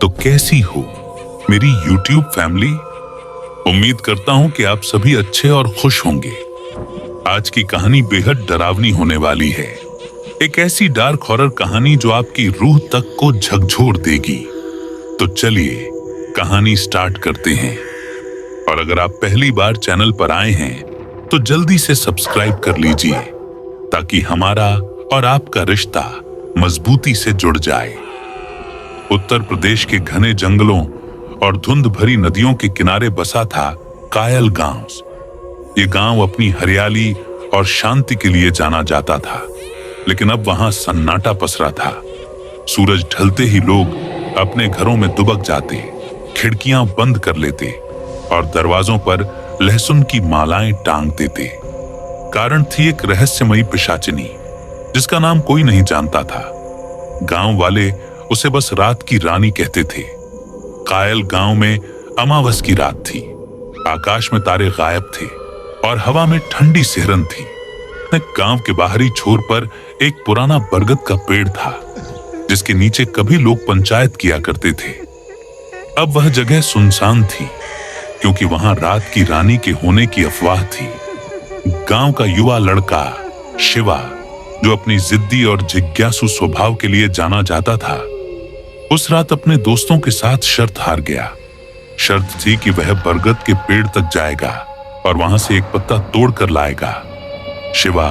तो कैसी हो मेरी YouTube फैमिली। उम्मीद करता हूं कि आप सभी अच्छे और खुश होंगे। आज की कहानी बेहद डरावनी होने वाली है। एक ऐसी डार्क हॉरर कहानी जो आपकी रूह तक को झकझोर देगी। तो चलिए कहानी स्टार्ट करते हैं। और अगर आप पहली बार चैनल पर आए हैं तो जल्दी से सब्सक्राइब कर लीजिए ताकि हमारा और आपका रिश्ता मजबूती से जुड़ जाए। उत्तर प्रदेश के घने जंगलों और धुंध भरी नदियों के किनारे बसा था कायल गांव। ये गांव अपनी हरियाली और शांति के लिए जाना जाता था, लेकिन अब वहां सन्नाटा पसरा था। सूरज ढलते ही लोग अपने घरों में दुबक जाते, खिड़कियां बंद कर लेते और दरवाजों पर लहसुन की मालाएं टांग देते। कारण थी एक रहस्यमयी पिशाचिनी जिसका नाम कोई नहीं जानता था। गांव वाले उसे बस रात की रानी कहते थे। कायल गांव में अमावस की रात थी। आकाश में तारे गायब थे और हवा में ठंडी सिहरन थी। गांव के बाहरी छोर पर एक पुराना बरगद का पेड़ था जिसके नीचे कभी लोग पंचायत किया करते थे। अब वह जगह सुनसान थी क्योंकि वहां रात की रानी के होने की अफवाह थी। गांव का युवा लड़का शिवा, जो अपनी जिद्दी और जिज्ञासु स्वभाव के लिए जाना जाता था, उस रात अपने दोस्तों के साथ शर्त हार गया। शर्त थी कि वह बरगद के पेड़ तक जाएगा और वहां से एक पत्ता तोड़कर लाएगा। शिवा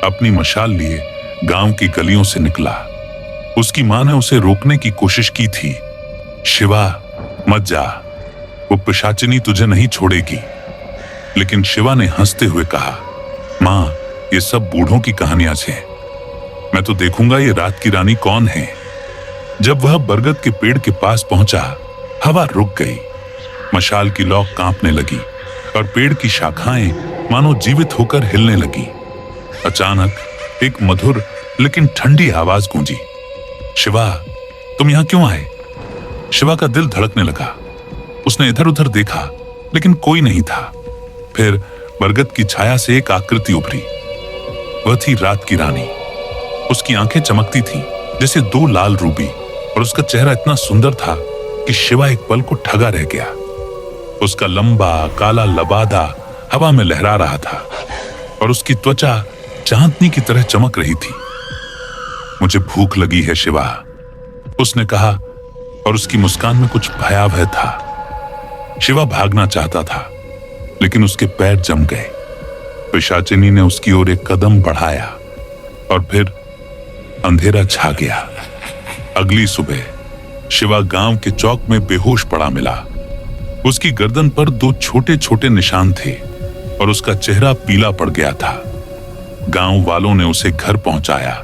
अपनी मशाल लिए गांव की गलियों से निकला। उसकी मां ने उसे रोकने की कोशिश की थी। शिवा मत जा, वो पिशाचिनी तुझे नहीं छोड़ेगी। लेकिन शिवा ने हंसते हुए कहा, मां, ये सब बूढ़ों की कहानियां हैं। मैं तो देखूंगा ये रात की रानी कौन है। जब वह बरगद के पेड़ के पास पहुंचा, हवा रुक गई। मशाल की लौ कांपने लगी और पेड़ की शाखाएं मानो जीवित होकर हिलने लगी। अचानक एक मधुर लेकिन ठंडी आवाज गूंजी, शिवा, तुम यहां क्यों आए? शिवा का दिल धड़कने लगा। उसने इधर उधर देखा लेकिन कोई नहीं था। फिर बरगद की छाया से एक आकृति उभरी। वह थी रात की रानी। उसकी आंखें चमकती थीं जैसे दो लाल रूबी और उसका चेहरा इतना सुंदर था कि शिवा एक पल को ठगा रह गया। उसका लंबा काला लबादा हवा में लहरा रहा था और उसकी त्वचा चांदनी की तरह चमक रही थी। मुझे भूख लगी है शिवा, उसने कहा और उसकी मुस्कान में कुछ भयावह था। शिवा भागना चाहता था लेकिन उसके पैर जम गए। पिशाचिनी ने उसकी ओर एक कदम बढ़ाया और फिर अंधेरा छा गया। अगली सुबह शिवा गांव के चौक में बेहोश पड़ा मिला। उसकी गर्दन पर दो छोटे छोटे निशान थे और उसका चेहरा पीला पड़ गया था। गांव वालों ने उसे घर पहुंचाया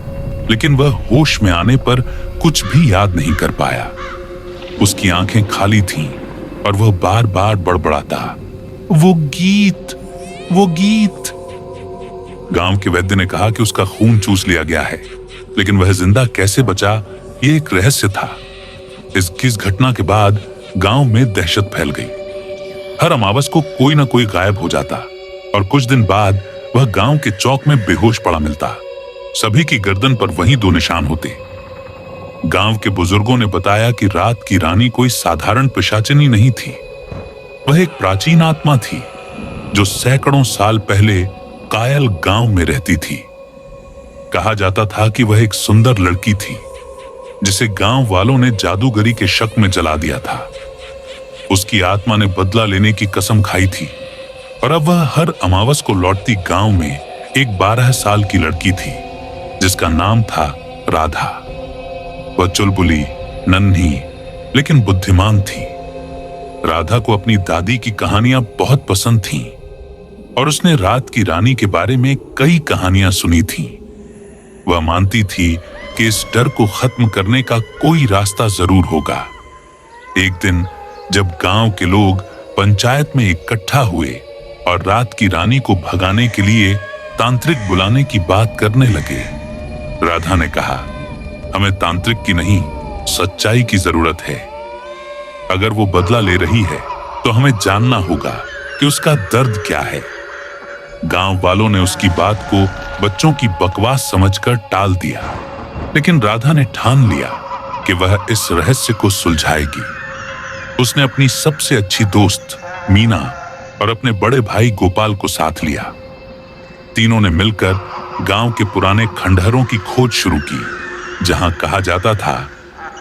लेकिन वह होश में आने पर कुछ भी याद नहीं कर पाया। उसकी आंखें खाली थीं और वह बार बार बड़बड़ाता, वो गीत, वो गीत। गांव के वैद्य ने कहा कि उसका खून चूस लिया गया है, लेकिन वह जिंदा कैसे बचा ये एक रहस्य था। इस घटना के बाद गांव में दहशत फैल गई। हर अमावस को कोई ना कोई गायब हो जाता और कुछ दिन बाद वह गांव के चौक में बेहोश पड़ा मिलता। सभी की गर्दन पर वही दो निशान होते। गांव के बुजुर्गों ने बताया कि रात की रानी कोई साधारण पिशाचिनी नहीं थी। वह एक प्राचीन आत्मा थी जो सैकड़ों साल पहले कायल गांव में रहती थी। कहा जाता था कि वह एक सुंदर लड़की थी जिसे गांव वालों ने जादूगरी के शक में जला दिया था। उसकी आत्मा ने बदला लेने की कसम खाई थी और अब वह हर अमावस को लौटती गांव में एक 12 साल की लड़की थी जिसका नाम था राधा। वह चुलबुली, नन्ही लेकिन बुद्धिमान थी। राधा को अपनी दादी की कहानियां बहुत पसंद थीं और उसने रात की रानी के बारे में कई कहानियां सुनी थीं। वह मानती थी कि इस डर को खत्म करने का कोई रास्ता जरूर होगा। एक दिन जब गांव के लोग पंचायत में इकट्ठा हुए और रात की रानी को भगाने के लिए तांत्रिक बुलाने की बात करने लगे, राधा ने कहा, हमें तांत्रिक की नहीं, सच्चाई की जरूरत है। अगर वो बदला ले रही है तो हमें जानना होगा कि उसका दर्द क्या है। गांव वालों ने उसकी बात को बच्चों की बकवास समझकर टाल दिया, लेकिन राधा ने ठान लिया कि वह इस रहस्य को सुलझाएगी। उसने अपनी सबसे अच्छी दोस्त मीना और अपने बड़े भाई गोपाल को साथ लिया। तीनों ने मिलकर गांव के पुराने खंडहरों की खोज शुरू की, जहां कहा जाता था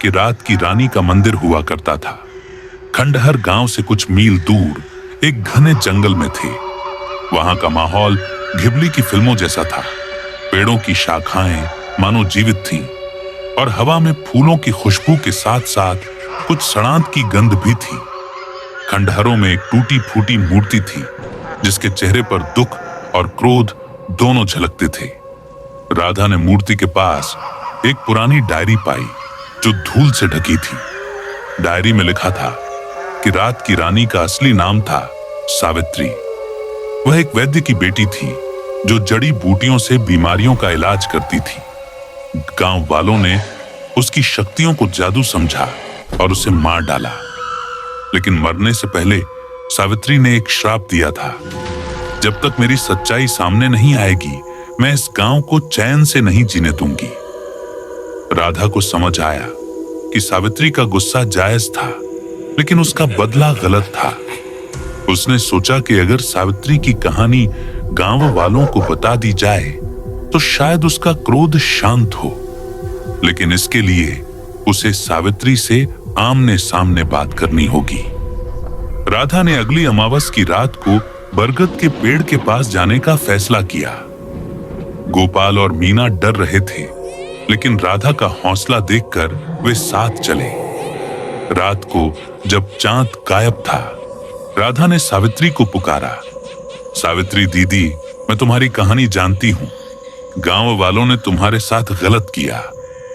कि रात की रानी का मंदिर हुआ करता था। खंडहर गांव से कुछ मील दूर एक घने जंगल में थे। वहां का माहौल घिबली की फिल्मों जैसा था। पेड़ों की शाखाएं मानो जीवित थीं और हवा में फूलों की खुशबू के साथ साथ कुछ सड़ांत की गंध भी थी। खंडहरों में एक टूटी फूटी मूर्ति थी, जिसके चेहरे पर दुख और क्रोध दोनों झलकते थे। राधा ने मूर्ति के पास एक पुरानी डायरी पाई, जो धूल से ढकी थी। डायरी में लिखा था कि रात की रानी का असली नाम था सावित्री। वह एक वैद्य की बेटी थी, जो जड़ी बूटियों से बीमारियों का इलाज करती थी। गांव वालों ने उसकी शक्तियों को जादू समझा और उसे मार डाला। लेकिन मरने से पहले सावित्री ने एक श्राप दिया था, जब तक मेरी सच्चाई सामने नहीं आएगी, मैं इस गांव को चैन से नहीं जीने दूंगी। राधा को समझ आया कि सावित्री का गुस्सा जायज था, लेकिन उसका बदला गलत था। उसने सोचा कि अगर सावित्री की कहानी गांव वालों को बता दी जाए तो शायद उसका क्रोध शांत हो। लेकिन इसके लिए उसे सावित्री से आमने सामने बात करनी होगी। राधा ने अगली अमावस की रात को बरगद के पेड़ के पास जाने का फैसला किया। गोपाल और मीना डर रहे थे, लेकिन राधा का हौसला देखकर वे साथ चले। रात को जब चांद गायब था, राधा ने सावित्री को पुकारा। सावित्री दीदी, मैं तुम्हारी कहानी जानती हूं। गांव वालों ने तुम्हारे साथ गलत किया,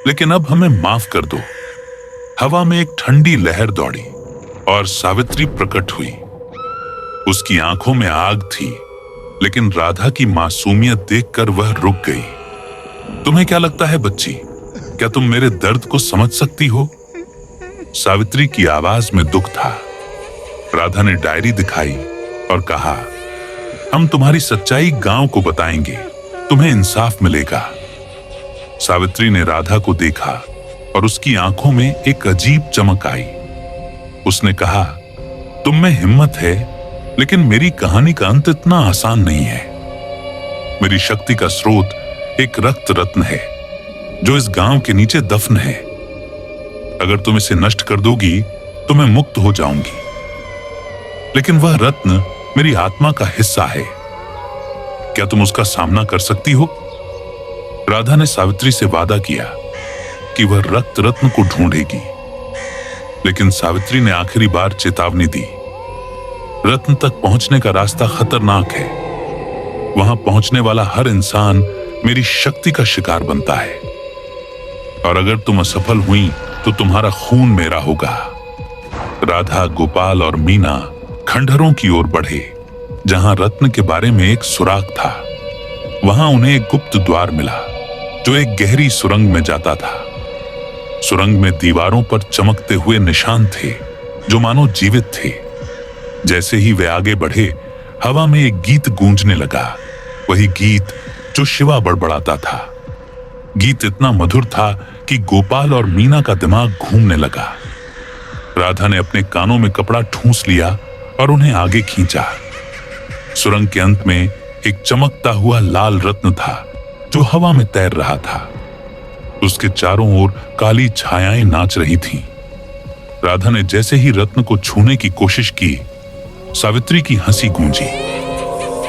लेकिन अब हमें माफ कर दो। हवा में एक ठंडी लहर दौड़ी और सावित्री प्रकट हुई। उसकी आंखों में आग थी, लेकिन राधा की मासूमियत देखकर वह रुक गई। तुम्हें क्या लगता है बच्ची, क्या तुम मेरे दर्द को समझ सकती हो? सावित्री की आवाज में दुख था। राधा ने डायरी दिखाई और कहा, हम तुम्हारी सच्चाई गांव को बताएंगे, तुम्हें इंसाफ मिलेगा। सावित्री ने राधा को देखा और उसकी आंखों में एक अजीब चमक आई। उसने कहा, तुम में हिम्मत है, लेकिन मेरी कहानी का अंत इतना आसान नहीं है। मेरी शक्ति का स्रोत एक रक्त रत्न है, जो इस गांव के नीचे दफन है। अगर तुम इसे नष्ट कर दोगी तो मैं मुक्त हो जाऊंगी, लेकिन वह रत्न मेरी आत्मा का हिस्सा है। क्या तुम उसका सामना कर सकती हो? राधा ने सावित्री से वादा किया कि वह रक्त रत्न को ढूंढेगी, लेकिन सावित्री ने आखिरी बार चेतावनी दी, रत्न तक पहुंचने का रास्ता खतरनाक है। वहां पहुंचने वाला हर इंसान मेरी शक्ति का शिकार बनता है, और अगर तुम असफल हुई तो तुम्हारा खून मेरा होगा। राधा, गोपाल और मीना खंडहरों की ओर बढ़े, जहां रत्न के बारे में एक सुराग था। वहां उन्हें एक गुप्त द्वार मिला, जो एक गहरी सुरंग में जाता था। सुरंग में दीवारों पर चमकते हुए निशान थे, जो मानो जीवित थे। जैसे ही वे आगे बढ़े, हवा में एक गीत गूंजने लगा, वही गीत जो शिवा बड़बड़ाता था। गीत इतना मधुर था कि गोपाल और मीना का दिमाग घूमने लगा। राधा ने अपने कानों में कपड़ा ठूंस लिया और उन्हें आगे खींचा। सुरंग के अंत में एक चमकता हुआ लाल रत्न था, जो हवा में तैर रहा था। उसके चारों ओर काली छायाएं नाच रही थीं। राधा ने जैसे ही रत्न को छूने की कोशिश की, सावित्री की हंसी गूंजी।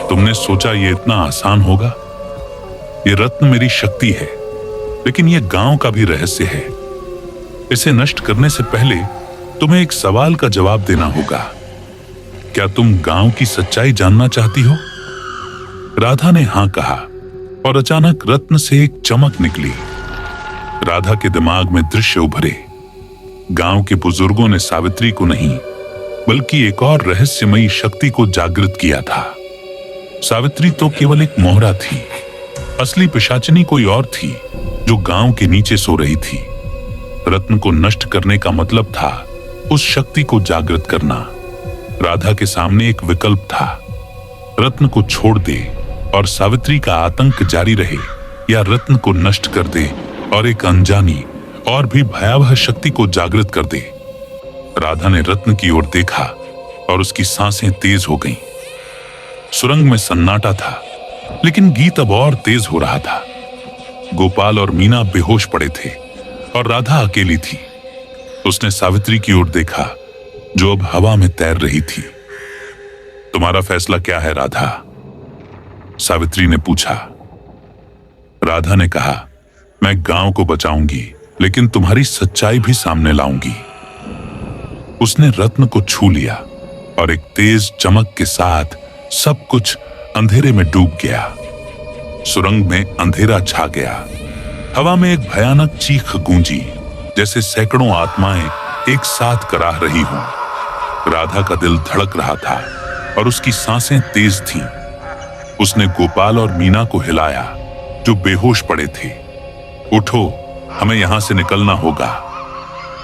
तुमने सोचा ये इतना आसान होगा? ये रत्न मेरी शक्ति है, लेकिन यह गांव का भी रहस्य है। इसे नष्ट करने से पहले तुम्हें एक सवाल का जवाब देना होगा। क्या तुम गांव की सच्चाई जानना चाहती हो? राधा ने हां कहा और अचानक रत्न से एक चमक निकली। राधा के दिमाग में दृश्य उभरे। गांव के बुजुर्गों ने सावित्री को नहीं, बल्कि एक और रहस्यमयी शक्ति को जागृत किया था। सावित्री तो केवल एक मोहरा थी, असली पिशाचिनी कोई और थी, जो गांव के नीचे सो रही थी। रत्न को नष्ट करने का मतलब था उस शक्ति को जागृत करना। राधा के सामने एक विकल्प था, रत्न को छोड़ दे और सावित्री का आतंक जारी रहे, या रत्न को नष्ट कर दे और एक अनजानी और भी भयावह शक्ति को जागृत कर दे। राधा ने रत्न की ओर देखा और उसकी सांसें तेज हो गईं। सुरंग में सन्नाटा था, लेकिन गीत अब और तेज हो रहा था। गोपाल और मीना बेहोश पड़े थे और राधा अकेली थी। उसने सावित्री की ओर देखा, जो अब हवा में तैर रही थी। तुम्हारा फैसला क्या है राधा? सावित्री ने पूछा। राधा ने कहा, मैं गांव को बचाऊंगी, लेकिन तुम्हारी सच्चाई भी सामने लाऊंगी। उसने रत्न को छू लिया और एक तेज चमक के साथ सब कुछ अंधेरे में डूब गया। सुरंग में अंधेरा छा गया। हवा में एक भयानक चीख गूंजी, जैसे सैकड़ों आत्माएं एक साथ कराह रही हों। राधा का दिल धड़क रहा था और उसकी सांसें तेज थीं। उसने गोपाल और मीना को हिलाया, जो बेहोश पड़े थे। उठो, हमें यहां से निकलना होगा।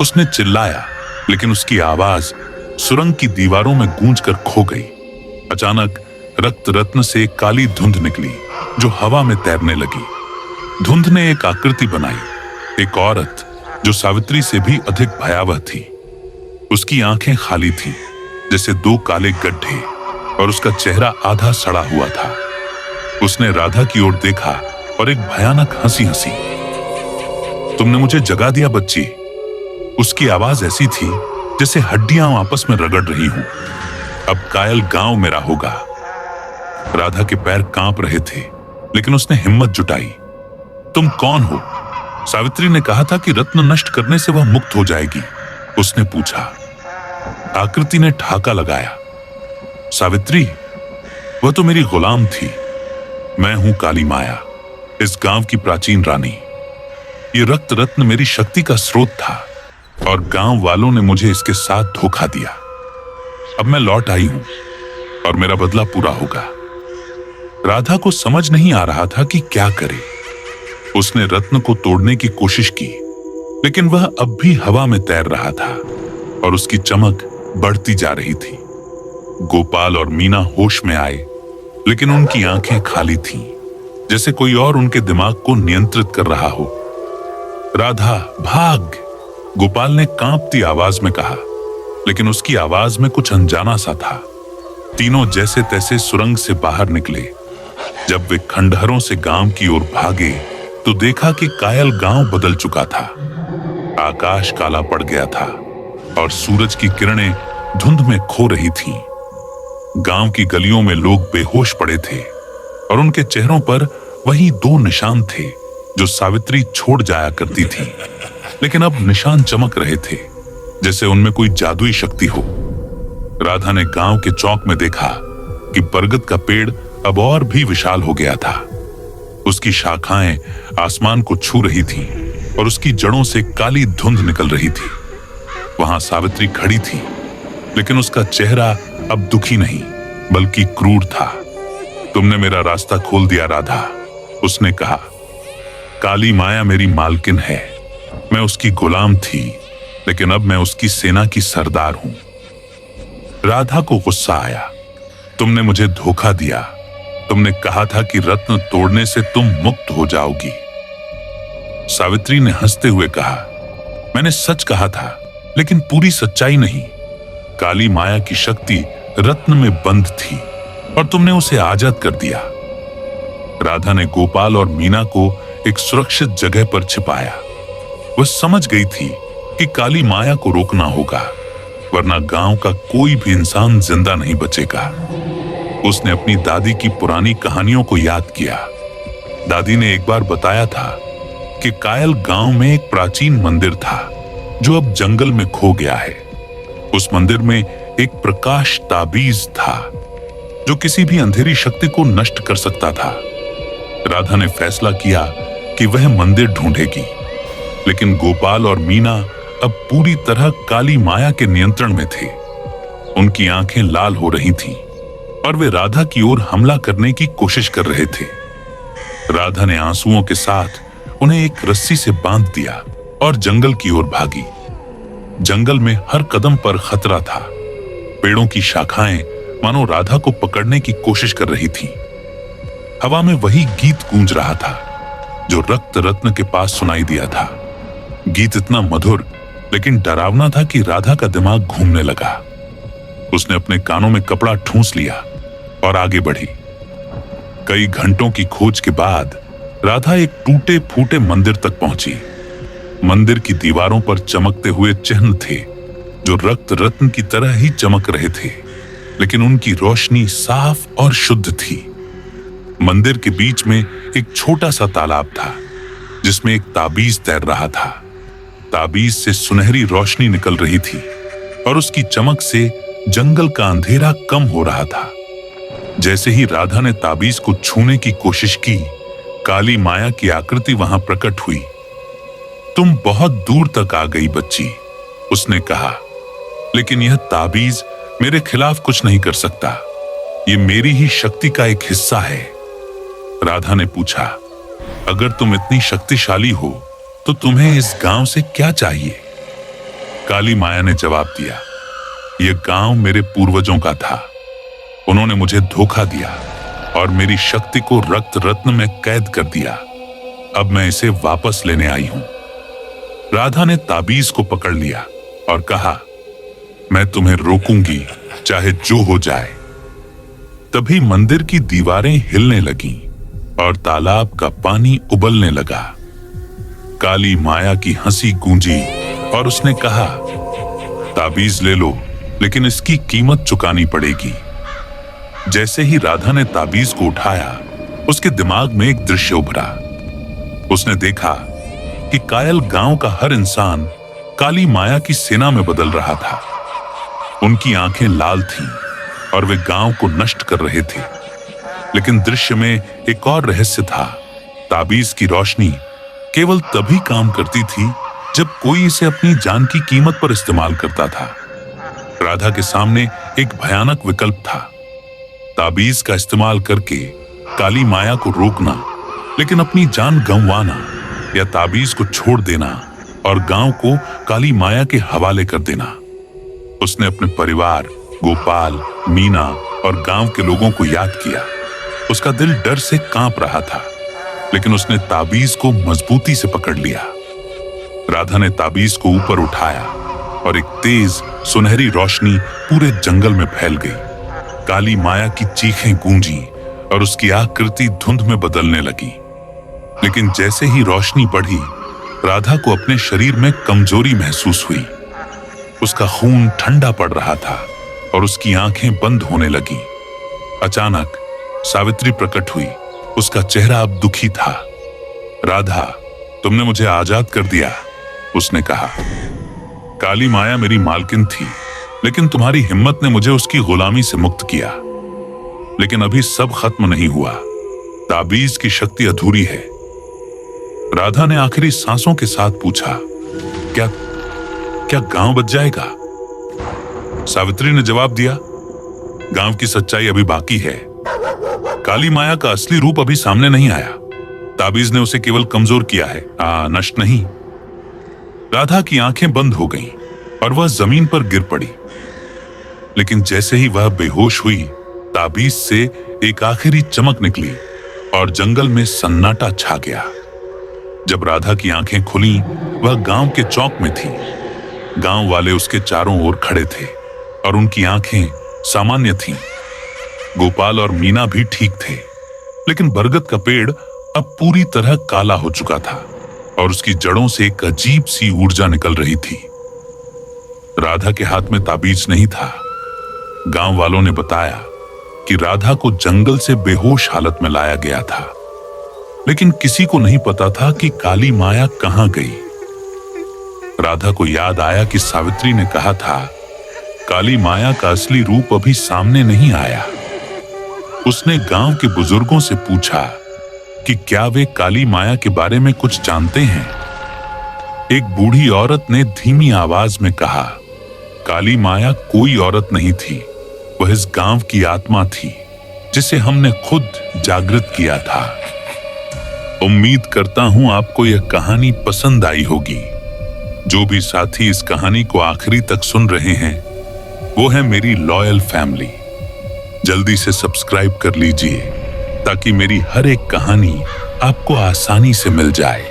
उसने चिल्लाया, लेकिन उसकी आवाज सुरंग की दीवारों में गूंजकर खो गई। अचानक रक्त रत्न से एक काली धुंध निकली, जो हवा में तैरने लगी। धुंध ने एक आकृति बनाई, एक औरत जो सावित्री से भी अधिक भयावह थी। उसकी आंखें खाली थीं, जैसे दो काले गड्ढे, और उसका चेहरा आधा सड़ा हुआ था। उसने राधा की ओर देखा और एक भयानक हंसी हंसी। तुमने मुझे जगा दिया बच्ची। उसकी आवाज ऐसी थी जैसे हड्डियां आपस में रगड़ रही हूं। अब कायल गांव मेरा होगा। राधा के पैर कांप रहे थे, लेकिन उसने हिम्मत जुटाई। तुम कौन हो? सावित्री ने कहा था कि रत्न नष्ट करने से वह मुक्त हो जाएगी। उसने पूछा। आकृति ने ठाका लगाया। सावित्री, वह तो मेरी गुलाम थी। मैं हूं काली माया, इस गांव की प्राचीन रानी। ये रक्त रत्न मेरी शक्ति का स्रोत था और गांव वालों ने मुझे इसके साथ धोखा दिया। अब मैं लौट आई हूं और मेरा बदला पूरा होगा। राधा को समझ नहीं आ रहा था कि क्या करे। उसने रत्न को तोड़ने की कोशिश की, लेकिन वह अब भी हवा में तैर रहा था और उसकी चमक बढ़ती जा रही थी। गोपाल और मीना होश में आए, लेकिन उनकी आंखें खाली थीं, जैसे कोई और उनके दिमाग को नियंत्रित कर रहा हो। राधा, भाग! गोपाल ने कांपती आवाज में कहा, लेकिन उसकी आवाज में कुछ अनजाना सा था। तीनों जैसे तैसे सुरंग से बाहर निकले। जब वे खंडहरों से गांव की ओर भागे, तो देखा कि कायल गांव बदल चुका था। आकाश काला पड़ गया था और सूरज की किरणें धुंध में खो रही थीं। गांव की गलियों में लोग बेहोश पड़े थे और उनके चेहरों पर वही दो निशान थे जो सावित्री छोड़ जाया करती थी, लेकिन अब निशान चमक रहे थे, जैसे उनमें कोई जादुई शक्ति हो। राधा ने गांव के चौक में देखा कि बरगद का पेड़ अब और भी विशाल हो गया था। उसकी शाखाएं आसमान को छू रही थीं और उसकी जड़ों से काली धुंध निकल रही थी। वहां सावित्री खड़ी थी, लेकिन उसका चेहरा अब दुखी नहीं, बल्कि क्रूर था। तुमने मेरा रास्ता खोल दिया राधा, उसने कहा। काली माया मेरी मालकिन है। मैं उसकी गुलाम थी, लेकिन अब मैं उसकी सेना की सरदार हूं। राधा को गुस्सा आया। तुमने मुझे धोखा दिया। तुमने कहा था कि रत्न तोड़ने से तुम मुक्त हो जाओगी। सावित्री ने हंसते हुए कहा, मैंने सच कहा था, लेकिन पूरी सच्चाई नहीं। काली माया की शक्ति रत्न में बंद थी और तुमने उसे आजाद कर दिया। राधा ने गोपाल और मीना को एक सुरक्षित जगह पर छिपाया। वह समझ गई थी कि काली माया को रोकना होगा, वरना गांव का कोई भी इंसान जिंदा नहीं बचेगा। उसने अपनी दादी की पुरानी कहानियों को याद किया। दादी ने एक बार बताया था कि कायल गांव में एक प्राचीन मंदिर था, जो अब जंगल में खो गया है। उस मंदिर में एक प्रकाश ताबीज था, जो किसी भी अंधेरी शक्ति को नष्ट कर सकता था। राधा ने फैसला किया कि वह मंदिर ढूंढेगी, लेकिन गोपाल और मीना अब पूरी तरह काली माया के नियंत्रण में थे। उनकी आंखें लाल हो रही थीं और वे राधा की ओर हमला करने की कोशिश कर रहे थे। राधा ने आंसुओं के साथ उन्हें एक रस्सी से बांध दिया और जंगल की ओर भागी। जंगल में हर कदम पर खतरा था। पेड़ों की शाखाएं मानो राधा को पकड़ने की कोशिश कर रही थीं। हवा में वही गीत गूंज रहा था जो रक्त रत्न के पास सुनाई दिया था। गीत इतना मधुर लेकिन डरावना था कि राधा का दिमाग घूमने लगा। उसने अपने कानों में कपड़ा ठूंस लिया और आगे बढ़ी। कई घंटों की खोज के बाद राधा एक टूटे फूटे मंदिर तक पहुंची। मंदिर की दीवारों पर चमकते हुए चिन्ह थे जो रक्त रत्न की तरह ही चमक रहे थे, लेकिन उनकी रोशनी साफ और शुद्ध थी। मंदिर के बीच में एक छोटा सा तालाब था जिसमें एक ताबीज तैर रहा था। ताबीज से सुनहरी रोशनी निकल रही थी और उसकी चमक से जंगल का अंधेरा कम हो रहा था। जैसे ही राधा ने ताबीज को छूने की कोशिश की, काली माया की आकृति वहां प्रकट हुई। तुम बहुत दूर तक आ गई बच्ची, उसने कहा, लेकिन यह ताबीज मेरे खिलाफ कुछ नहीं कर सकता। ये मेरी ही शक्ति का एक हिस्सा है। राधा ने पूछा, अगर तुम इतनी शक्तिशाली हो तो तुम्हें इस गांव से क्या चाहिए? काली माया ने जवाब दिया, यह गांव मेरे पूर्वजों का था। उन्होंने मुझे धोखा दिया और मेरी शक्ति को रक्त रत्न में कैद कर दिया। अब मैं इसे वापस लेने आई हूं। राधा ने ताबीज को पकड़ लिया और कहा, मैं तुम्हें रोकूंगी चाहे जो हो जाए। तभी मंदिर की दीवारें हिलने लगीं और तालाब का पानी उबलने लगा। काली माया की हंसी गूंजी और उसने कहा, ताबीज ले लो, लेकिन इसकी कीमत चुकानी पड़ेगी। जैसे ही राधा ने ताबीज को उठाया, उसके दिमाग में एक दृश्य उभरा। उसने देखा कि कायल गांव का हर इंसान काली माया की सेना में बदल रहा था। उनकी आंखें लाल थीं और वे गांव को नष्ट कर रहे थे। लेकिन दृश्य में एक और रहस्य था। ताबीज की रोशनी केवल तभी काम करती थी जब कोई इसे अपनी जान की कीमत पर इस्तेमाल करता था। राधा के सामने एक भयानक विकल्प था, ताबीज का इस्तेमाल करके काली माया को रोकना, लेकिन अपनी जान गंवाना, या ताबीज को छोड़ देना और गांव को काली माया के हवाले कर देना। उसने अपने परिवार, गोपाल, मीना और गांव के लोगों को याद किया। उसका दिल डर से कांप रहा था, लेकिन उसने ताबीज को मजबूती से पकड़ लिया। राधा ने ताबीज को ऊपर उठाया और एक तेज सुनहरी रोशनी पूरे जंगल में फैल गई। काली माया की चीखें गूंजी और उसकी आकृति धुंध में बदलने लगी। लेकिन जैसे ही रोशनी बढ़ी, राधा को अपने शरीर में कमजोरी महसूस हुई। उसका खून ठंडा पड़ रहा था और उसकी आंखें बंद होने लगी। अचानक सावित्री प्रकट हुई। उसका चेहरा अब दुखी था। राधा, तुमने मुझे आजाद कर दिया, उसने कहा। काली माया मेरी मालकिन थी, लेकिन तुम्हारी हिम्मत ने मुझे उसकी गुलामी से मुक्त किया। लेकिन अभी सब खत्म नहीं हुआ। ताबीज की शक्ति अधूरी है। राधा ने आखिरी सांसों के साथ पूछा, क्या गांव बच जाएगा? सावित्री ने जवाब दिया, गांव की सच्चाई अभी बाकी है। काली माया का असली रूप अभी सामने नहीं आया। ताबीज ने उसे केवल कमजोर किया है, नष्ट नहीं। राधा की आंखें बंद हो गईं और वह जमीन पर गिर पड़ी। लेकिन जैसे ही वह बेहोश हुई, ताबीज से एक आखिरी चमक निकली और जंगल में सन्नाटा छा गया। जब राधा की आंखें खुली, वह गांव के चौक में थी। गांव वाले उसके चारों ओर खड़े थे और उनकी आंखें सामान्य थीं। गोपाल और मीना भी ठीक थे, लेकिन बरगद का पेड़ अब पूरी तरह काला हो चुका था और उसकी जड़ों से एक अजीब सी ऊर्जा निकल रही थी। राधा के हाथ में ताबीज नहीं था। गांव वालों ने बताया कि राधा को जंगल से बेहोश हालत में लाया गया था, लेकिन किसी को नहीं पता था कि काली माया कहां गई। राधा को याद आया कि सावित्री ने कहा था, काली माया का असली रूप अभी सामने नहीं आया। उसने गांव के बुजुर्गों से पूछा कि क्या वे काली माया के बारे में कुछ जानते हैं। एक बूढ़ी औरत ने धीमी आवाज में कहा, काली माया कोई औरत नहीं थी, वह इस गांव की आत्मा थी जिसे हमने खुद जागृत किया था। उम्मीद करता हूं आपको यह कहानी पसंद आई होगी। जो भी साथी इस कहानी को आखिरी तक सुन रहे हैं, वो है मेरी लॉयल फैमिली। जल्दी से सब्सक्राइब कर लीजिए ताकि मेरी हर एक कहानी आपको आसानी से मिल जाए।